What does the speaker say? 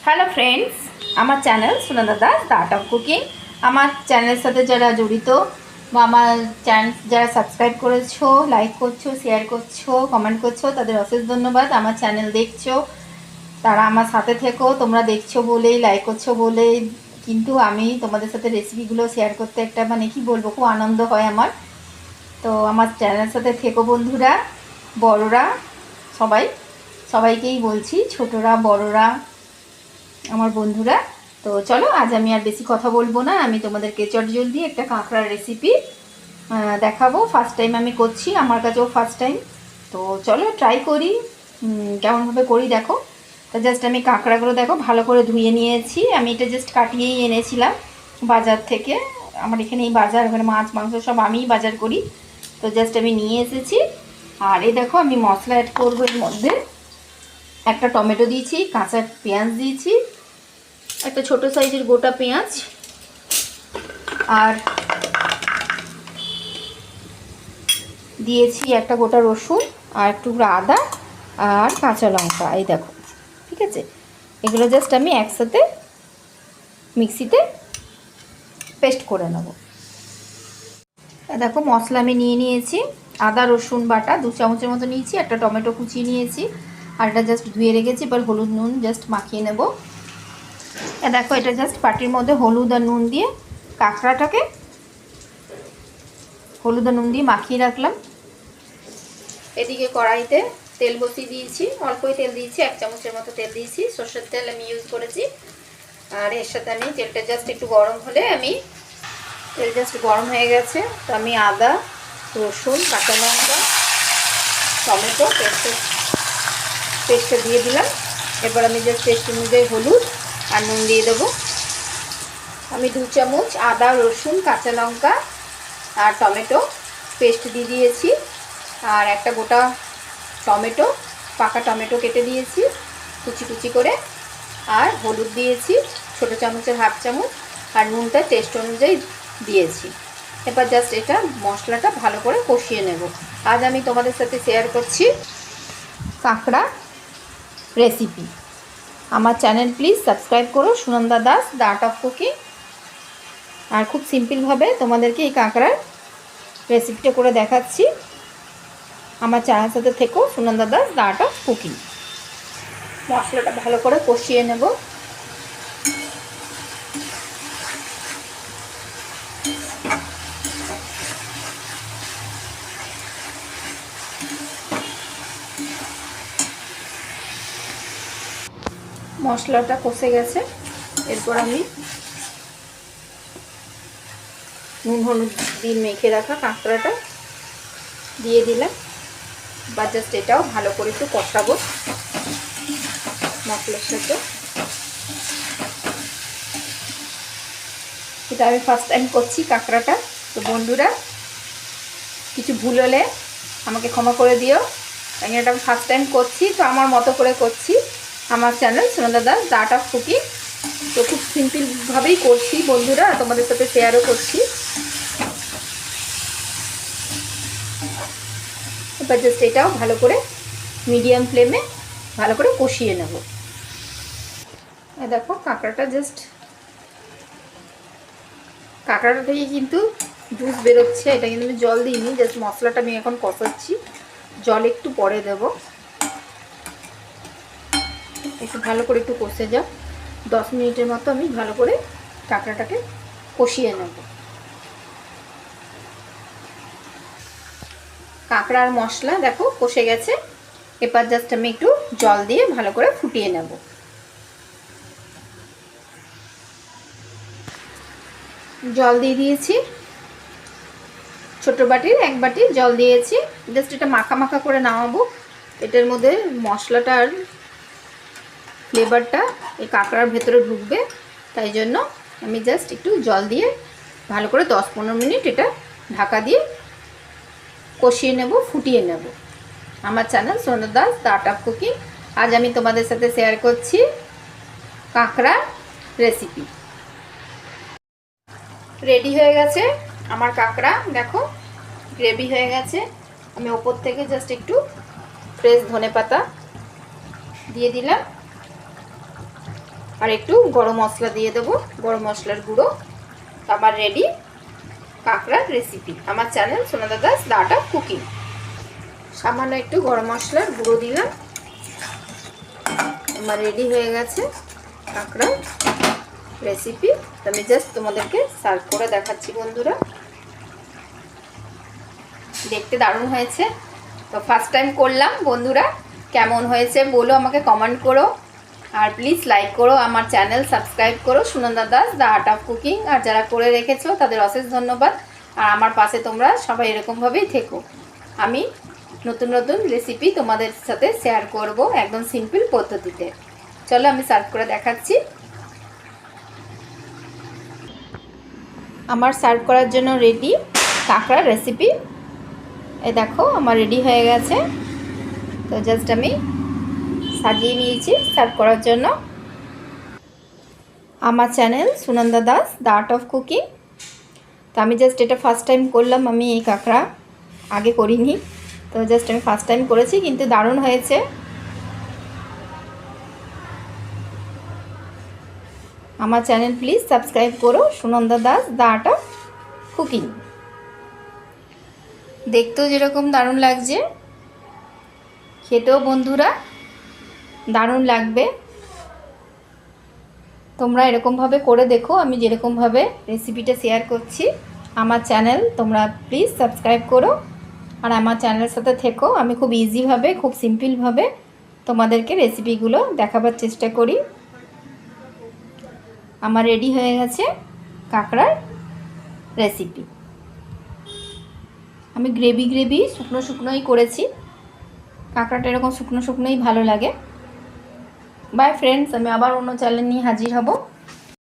Hello friends, আমার channel Sunanda Das the art of cooking. আমার চ্যানেলের সাথে যারা জড়িত বা আমার চ্যানেল যারা সাবস্ক্রাইব করেছো, লাইক করছো, শেয়ার করছো, কমেন্ট করছো, তাদের অশেষ ধন্যবাদ। আমার চ্যানেল দেখছো, তারা আমার সাথে থেকো। তোমরা দেখছো বলেই, লাইক করছো বলেই কিন্তু আমি তোমাদের সাথে রেসিপিগুলো শেয়ার করতে একটা কি বলবো, খুব আনন্দ হয় আমার। তো আমার চ্যানেলের সাথে থেকো বন্ধুরা, বড়রা, সবাইকেই বলছি, ছোটরা বড়রা, আমার বন্ধুরা। তো চলো, আজ আমি আর বেশি কথা বলবো না, আমি তোমাদেরকে চটজলদি একটা কাঁকড়ার রেসিপি দেখাবো। ফার্স্ট টাইম আমি করছি, আমার কাছেও ফার্স্ট টাইম। তো চলো ট্রাই করি, কেমনভাবে করি দেখো। তো জাস্ট আমি কাঁকড়াগুলো দেখো ভালো করে ধুয়ে নিয়েছি। আমি এটা জাস্ট কাটিয়েই এনেছিলাম বাজার থেকে। আমার এখানে এই বাজার, ওখানে মাছ মাংস সব আমিই বাজার করি। তো জাস্ট আমি নিয়ে এসেছি। আর এই দেখো আমি মশলা অ্যাড করবো। এর মধ্যে একটা টমেটো দিয়েছি, কাঁচা পেঁয়াজ দিয়েছি, একটা ছোট সাইজের গোটা পেঁয়াজ, আর দিয়েছি একটা গোটা রসুন, আর একটু আদা, আর কাঁচা লঙ্কা। এই দেখো, ঠিক আছে। এগুলো জাস্ট আমি একসাথে মিক্সিতে পেস্ট করে নেব। দেখো মশলা আমি নিয়ে নিয়েছি। আদা রসুন বাটা 2 চামচের মতো নিয়েছি, একটা টমেটো কুচিয়ে নিয়েছি, আর এটা জাস্ট ধুয়ে রেখেছি। এবার হলুদ নুন জাস্ট মাখিয়ে নেব। দেখো এটা জাস্ট পাটির মধ্যে হলুদ আর নুন দিয়ে কাঁকড়াটাকে হলুদ আর নুন দিয়ে মাখিয়ে রাখলাম। এদিকে কড়াইতে তেল বসিয়ে দিয়েছি, অল্পই তেল দিয়েছি, 1 চামচের মতো তেল দিয়েছি। সর্ষের তেল আমি ইউজ করেছি। আর এর সাথে আমি তেলটা জাস্ট একটু গরম হলে তেল জাস্ট গরম হয়ে গেছে, তো আমি আদা রসুন কাঁচা লঙ্কা টমেটো পেস্টটা দিয়ে দিলাম। এবার আমি জাস্ট পেস্ট অনুযায়ী হলুদ আর নুন দিয়ে দেবো। আমি 2 চামচ আদা রসুন কাঁচা লঙ্কা আর টমেটো পেস্ট দিয়ে দিয়েছি, আর একটা গোটা টমেটো, পাকা টমেটো কেটে দিয়েছি কুচি কুচি করে, আর হলুদ দিয়েছি ছোটো চামচের 1/2 চামচ, আর নুনটা টেস্ট অনুযায়ী দিয়েছি। এবার জাস্ট এটা মশলাটা ভালো করে কষিয়ে নেব। আজ আমি তোমাদের সাথে শেয়ার করছি কাঁকড়া রেসিপি। আমার চ্যানেল প্লিজ সাবস্ক্রাইব করো, Sunanda Das the art of cooking. আর খুব সিম্পলভাবে তোমাদেরকে এই কাঁকড়ার রেসিপিটা করে দেখাচ্ছি। আমার চ্যানেল সাথে থেকো, Sunanda Das the art of cooking. মশলাটা ভালো করে কষিয়ে নেব। মশলাটা কষে গেছে, এরপর আমি নুন হলুদ দিয়ে মেখে রাখা কাঁকড়াটা দিয়ে দিলাম। বা জাস্ট এটাও ভালো করে একটু কষাবো মশলার সাথে। এটা আমি ফার্স্ট টাইম করছি কাঁকড়াটা। তো বন্ধুরা, কিছু ভুল হলে আমাকে ক্ষমা করে দিও, কারণ এটা আমি ফার্স্ট টাইম করছি, তো আমার মতো করে করছি। আমার channel Sunanda Das the art of cooking. তো খুব সিম্পলভাবেই করছি বন্ধুরা, তোমাদের সাথে শেয়ারও করছি। এবার জাস্ট এটাও ভালো করে মিডিয়াম ফ্লেমে ভালো করে কষিয়ে নেব। দেখো কাঁকড়াটা থেকে কিন্তু জুস বেরোচ্ছে। এটা কিন্তু আমি জল দিইনি, জাস্ট মশলাটা আমি এখন কষাচ্ছি। জল একটু পরে দেব। একটু ভালো করে একটু কষে যাও। 10 মিনিটের মতো আমি ভালো করে কাঁকড়াটাকে কষিয়ে নেব। কাঁকড়ার মশলা দেখো কষে গেছে। এবার জাস্ট আমি একটু জল দিয়ে ভালো করে ফুটিয়ে নেব। জল দিয়ে দিয়েছি, ছোট বাটির 1 বাটি জল দিয়েছি। জাস্ট এটা মাখা মাখা করে নামাবো। এটার মধ্যে মশলাটার ফ্লেভারটা এই কাঁকড়ার ভেতরে ঢুকবে, তাই জন্য আমি জাস্ট একটু জল দিয়ে ভালো করে 10-15 মিনিট এটা ঢাকা দিয়ে কষিয়ে নেব, ফুটিয়ে নেব। আমার channel Sunanda Das the art of cooking. আজ আমি তোমাদের সাথে শেয়ার করছি কাঁকড়া রেসিপি। রেডি হয়ে গেছে আমার কাঁকড়া, দেখো গ্রেভি হয়ে গেছে। আমি ওপর থেকে জাস্ট একটু ফ্রেশ ধনেপাতা দিয়ে দিলাম, আর একটু গরম মশলা দিয়ে দেবো, গরম মশলার গুঁড়ো। আমার রেডি কাঁকড়ার রেসিপি। আমার channel Sunanda Das the art of cooking. সামান্য একটু গরম মশলার গুঁড়ো দিলাম। আমার রেডি হয়ে গেছে কাঁকড়ার রেসিপি। আমি জাস্ট তোমাদেরকে সার্ভ করে দেখাচ্ছি বন্ধুরা। দেখতে দারুণ হয়েছে। তো ফার্স্ট টাইম করলাম বন্ধুরা, কেমন হয়েছে বলো, আমাকে কমেন্ট করো। আর প্লিজ লাইক করো, আমার চ্যানেল সাবস্ক্রাইব করো Sunanda Das the art of cooking. আর যারা করে রেখেছো তাদের অশেষ ধন্যবাদ। আর আমার পাশে তোমরা সবাই এরকমভাবেই থেকো। আমি নতুন নতুন রেসিপি তোমাদের সাথে শেয়ার করব একদম সিম্পল পদ্ধতিতে। চলো আমি সার্ভ করে দেখাচ্ছি। আমার সার্ভ করার জন্য রেডি কাঁকড়ার রেসিপি। এই দেখো আমার রেডি হয়ে গেছে। তো জাস্ট আমি সাজিয়ে নিয়েছি সার্ভ করার জন্য। আমার channel Sunanda Das the art of cooking. তো আমি জাস্ট এটা ফার্স্ট টাইম করলাম, আমি এই কাঁকড়া আগে করিনি। তো জাস্ট আমি ফার্স্ট টাইম করেছি, কিন্তু দারুণ হয়েছে। আমার চ্যানেল প্লিজ সাবস্ক্রাইব করো Sunanda Das the art of cooking. দেখতেও যেরকম দারুণ লাগছে, খেতেও বন্ধুরা দারুণ লাগবে। তোমরা এরকমভাবে করে দেখো, আমি যেরকমভাবে রেসিপিটা শেয়ার করছি। আমার চ্যানেল তোমরা প্লিজ সাবস্ক্রাইব করো আর আমার চ্যানেলের সাথে থেকো। আমি খুব ইজিভাবে, খুব সিম্পলভাবে তোমাদেরকে রেসিপিগুলো দেখাবার চেষ্টা করি। আমার রেডি হয়ে গেছে কাঁকড়ার রেসিপি। আমি গ্রেভি শুকনো শুকনোই করেছি। কাঁকড়াটা এরকম শুকনো শুকনোই ভালো লাগে। বাই ফ্রেন্ডস, আমি আবার অন্য চ্যানেল নিয়ে হাজির হব।